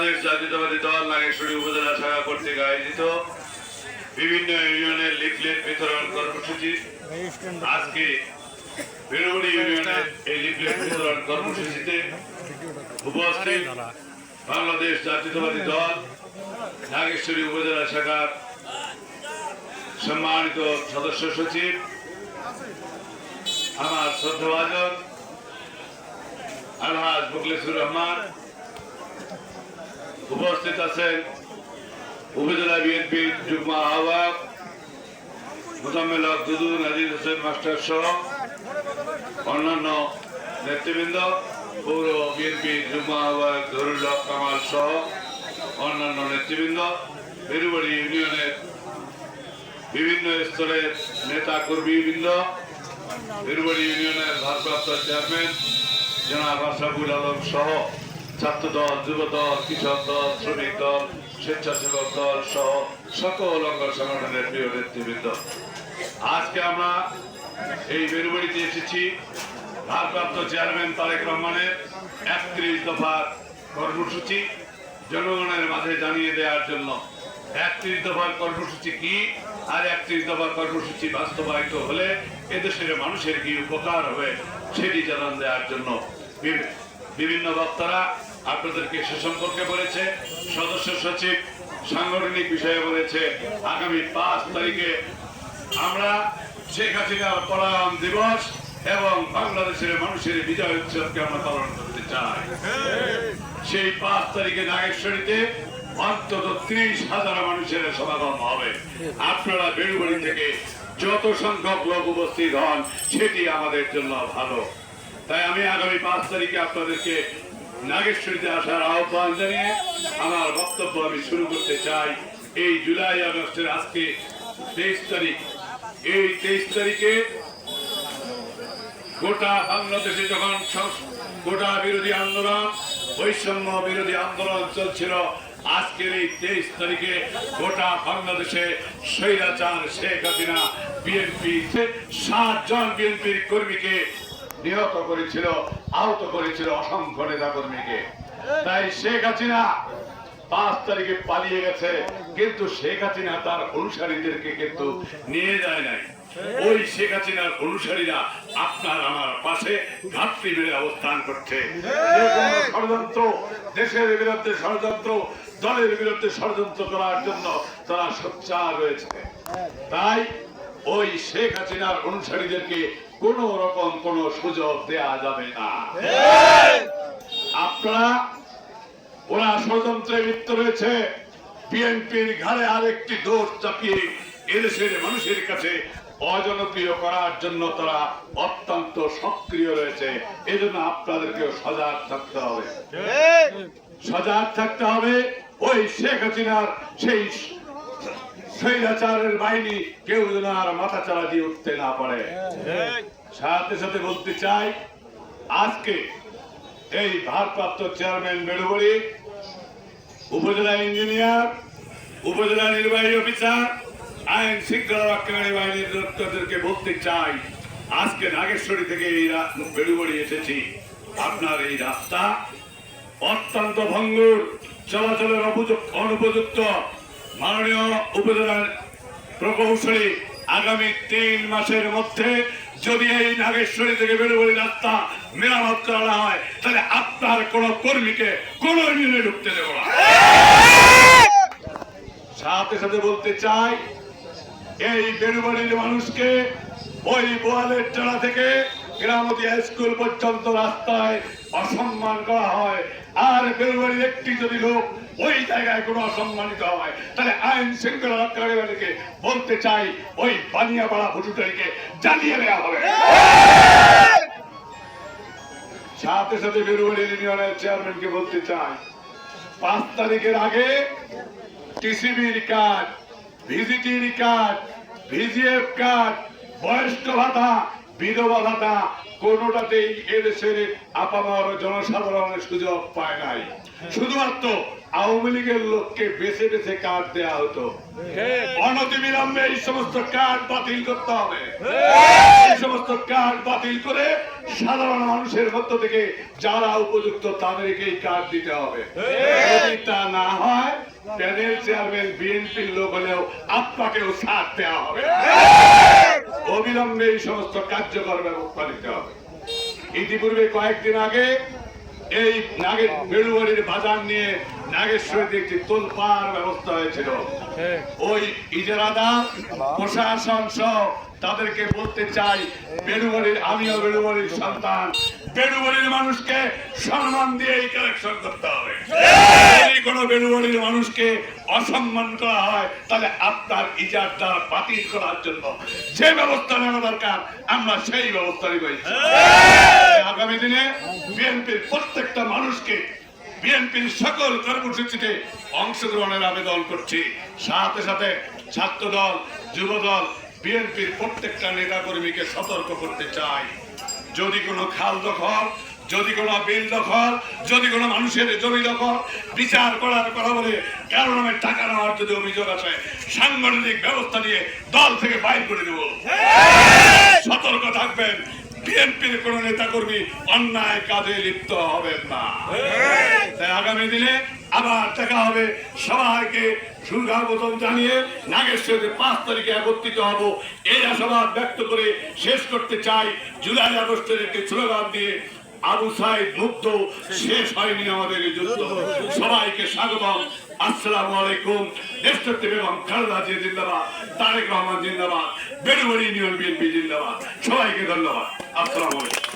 বাংলাদেশ জাতীয়তাবাদী দল নাগেশ্বরী উপজেলা শাখা কর্তৃক আয়োজিত বিভিন্ন ইউনিয়নের লিফলেট বিতরণ কর্মসূচি আজকে বেরুবড়ি ইউনিয়নের এই লিফলেট বিতরণ কর্মসূচিতে উপস্থিত বাংলাদেশ জাতীয়তাবাদী দল নাগেশ্বরী উপজেলা শাখার সম্মানিত সদস্য সচিব আমার শ্রদ্ধাভাজন আলহাজ মুখলেসুর রহমান, উপস্থিত আছেন উপজেলা বিএনপির যুগ্ম আহ্বায়ক মোজাম্মেল হক দুদু, নাজির হোসেন মাস্টার সহ অন্যান্য নেতৃবৃন্দ, পৌর বিএনপির যুগ্ম আহ্বায়ক জহুরুল হক কামাল সহ অন্যান্য নেতৃবৃন্দ, বেরুবাড়ি ইউনিয়নের বিভিন্ন স্তরের নেতা কর্মীবৃন্দ, বেরুবাড়ি ইউনিয়নের ভারপ্রাপ্ত চেয়ারম্যান জনাব আশরাফুল আলম সহ ছাত্র দল, যুব দল, কৃষক দল, শ্রমিক দল, স্বেচ্ছাসেবক দল সহ সকল অঙ্গ সংগঠনের প্রিয় নেতৃবৃন্দ, আজকে আমরা এই বেরুবাড়িতে এসেছি ভারপ্রাপ্ত চেয়ারম্যান তারেক রহমানের 31 দফার কর্মসূচি জনগণের মাঝে জানিয়ে দেওয়ার জন্য। 31 দফার কর্মসূচি কি আর 31 দফার কর্মসূচি বাস্তবায়িত হলে এদেশের মানুষের কি উপকার হবে সেটি জানান দেওয়ার জন্য বিভিন্ন বক্তারা আপনাদেরকে সে সম্পর্কে বলেছে। সদস্য সচিব সাংগঠনিক বিষয়ে বলেছে আগামী 5 তারিখে আমরা শেখ হাসিনার পলায়ন দিবস এবং বাংলাদেশের মানুষের বিজয় উৎসবকে আমরা পালন করতে চাই। সেই 5 তারিখে নাগেশ্বরীতে অন্তত 30,000 মানুষের সমাগম হবে। আপনারা বেরুবাড়ি থেকে যত সংখ্যক লোক উপস্থিত হন সেটি আমাদের জন্য ভালো। তাই আমি আগামী 5 তারিখে আপনাদেরকে নাগেশ্বরীতে আসার আহ্বান জানিয়ে আমার বক্তব্য আমি শুরু করতে চাই। এই জুলাই আগস্টের আজকে 23 তারিখ, এই 23 তারিখে গোটা বাংলাদেশে যখন গোটা বিরোধী আন্দোলন, বৈষম্য বিরোধী আন্দোলন চলছিল, আজকের এই 23 তারিখে গোটা বাংলাদেশে স্বৈরাচার শেখ হাসিনা বিএনপি 7 জন বিএনপির কর্মীকে নিহত করেছিল, আহত করেছিল অসংখ্য নেতা কর্মীকে। তাই শেখ হাসিনা 5 তারিখে পালিয়ে গেছে, কিন্তু শেখ হাসিনা তার অনুসারীদেরকে কিন্তু নিয়ে যায় নাই। ওই শেখ হাসিনার অনুসারীরা আপনার আমার পাশে ঘাটতি বেড়ে অবস্থান করছে। ষড়যন্ত্র, দেশের বিরুদ্ধে ষড়যন্ত্র, দলের বিরুদ্ধে ষড়যন্ত্র করার জন্য তারা সোচ্চার রয়েছে। তাই ওই শেখ হাসিনার অনুসারীদেরকে কোন রকম কোন সুযোগ দেয়া যাবে না। আপনারা, ওরা ষড়যন্ত্রে লিপ্ত রয়েছে, বিএনপির ঘাড়ে আরেকটি দোষ চাপিয়ে এদেশের মানুষের কাছে অজনপ্রিয় করার জন্য তারা অত্যন্ত সক্রিয় রয়েছে। এজন্য আপনাদেরকেও সজাগ থাকতে হবে, সজাগ থাকতে হবে। ওই শেখ হাসিনার সেই স্বৈরাচারের বাহিনী কেউ যেন আর মাথা চালা দিয়ে উঠতে না পারে। সাথে সাথে বলতে চাই, আজকে এই ভারপ্রাপ্ত চেয়ারম্যান বেরুবাড়ি, উপজেলা ইঞ্জিনিয়ার, উপজেলা নির্বাহী অফিসার, আইন শৃঙ্খলা রক্ষাকারী বাহিনীর দপ্তরদেরকে বলতে চাই, আজকে নাগেশ্বরী থেকে এই বেরুবাড়ি এসেছি। আপনার এই রাস্তা অত্যন্ত ভঙ্গুর, চলাচলের অনুপযুক্ত। মাননীয় উপজেলার প্রকৌশলী আগামী 3 মাসের মধ্যে যদি এই নাগেশ্বরী থেকে বেরুবাড়ি রাস্তা মেরামত করা হয়, তাহলে আপনার কোন কর্মীকে কোন ইউনিয়নে ঢুকতে দেব না। সাথে সাথে বলতে চাই, এই বেরুবাড়ির মানুষকে ওই বোয়ালের টানা থেকে গ্রামতী স্কুল পর্যন্ত রাস্তায় অসম্মান করা হয়, আর বেরুবাড়ির একটি যদি লোক ওই জায়গায় কোনো অসম্মানিত হয়, তাহলে আইন শৃঙ্খলা রক্ষাকারী বাহিনীকে বলতে চাই ওই বানিয়াপাড়া ভুটুটারিকে জানিয়ে দেওয়া হবে। সাথে সাথে বেরুবাড়ি ইউনিয়নের চেয়ারম্যানকে বলতে চাই, 5 তারিখের আগে টিসিবির কার্ড, ভিজিটির কার্ড, ভিজিএফ কার্ড, বয়স্ক ভাতা, বিধবা ভাতা কোনটাতেই এদেশের আপামর জনসাধারণের সুযোগ পায় নাই। শুধুমাত্র আওয়ামী লীগের লোককে বেছে বেছে কার্ড দেওয়া হতো। অনতিবিলম্বে এই সমস্ত কার্ড বাতিল করতে হবে। এই সমস্ত কার্ড বাতিল করে সাধারণ মানুষের মধ্য থেকে যারা উপযুক্ত তাদেরকেই কার্ড দিতে হবে। যদি তা না হয় প্যানেল চেয়ারম্যান বিএনপির লোক হলেও আপনাকেও ছাড় দেওয়া হবে। অবিলম্বে এই সমস্ত কার্যকর ব্যবস্থা নিতে হবে। ইতিপূর্বে কয়েকদিন আগে এই বেড়ুবাড়ির বাজার নিয়ে নাগেশ্বরীতে একটি তোলপাড় ব্যবস্থা হয়েছিল। ওই ইজারাদার প্রশাসন সহ তাদেরকে বলতে চাই, আমিও বেড়ুবাড়ির সন্তান, বেড়ুবাড়ির মানুষকে সম্মান দিয়ে এই কালেকশন করতে হবে। যদি কোনো বেড়ুবাড়ির মানুষকে অসম্মান করা হয় তাহলে আপনার ইজারটা বাতিল করার জন্য যে ব্যবস্থা নেওয়া দরকার আমরা সেই ব্যবস্থা নিব। আগামী দিনে বিএনপির প্রত্যেকটা মানুষকে বিএনপির সকল কর্মসূচিতে অংশগ্রহণের আবেদন করছি। সাথে সাথে ছাত্র দল, যুব দল, বিএনপির প্রত্যেকটা নেতা কর্মীকে সতর্ক করতে চাই, যদি কোনো খাল দখল, যদি কোনো বিল দখল, যদি কোনো মানুষের জমি দখল বিচার করার কথা বলে কারো নামে টাকা নেওয়ার যদি অভিযোগ আছে সাংগঠনিক ব্যবস্থা নিয়ে দল থেকে বাইর করে দেব। সতর্ক থাকবেন, বিএনপির কোন নেতা কর্মী অন্যায় কাজে লিপ্ত হবেন না। তাই আগামী দিনে আবার দেখা হবে। সবাইকে সুস্বাগতম জানিয়ে নাগেশ্বরীতে 5 তারিখে একত্রিত হব এই আশাবাদ ব্যক্ত করে শেষ করতে চাই। জুলাই আগস্টের একটি স্লোগান দিয়ে, আবু সাইদ মুক্ত, শেষ হয়নি আমাদের এই যুদ্ধ। সবাইকে স্বাগতম। আসসালামু আলাইকুম। দেশনেত্রী বেগম খালেদা জিয়া জিন্দাবাদ, তারেক রহমান জিন্দাবাদ, বেড়ুবাড়ি ইউনিয়ন বিএনপি জিন্দাবাদ। সবাইকে ধন্যবাদ। আসসালামু আলাইকুম।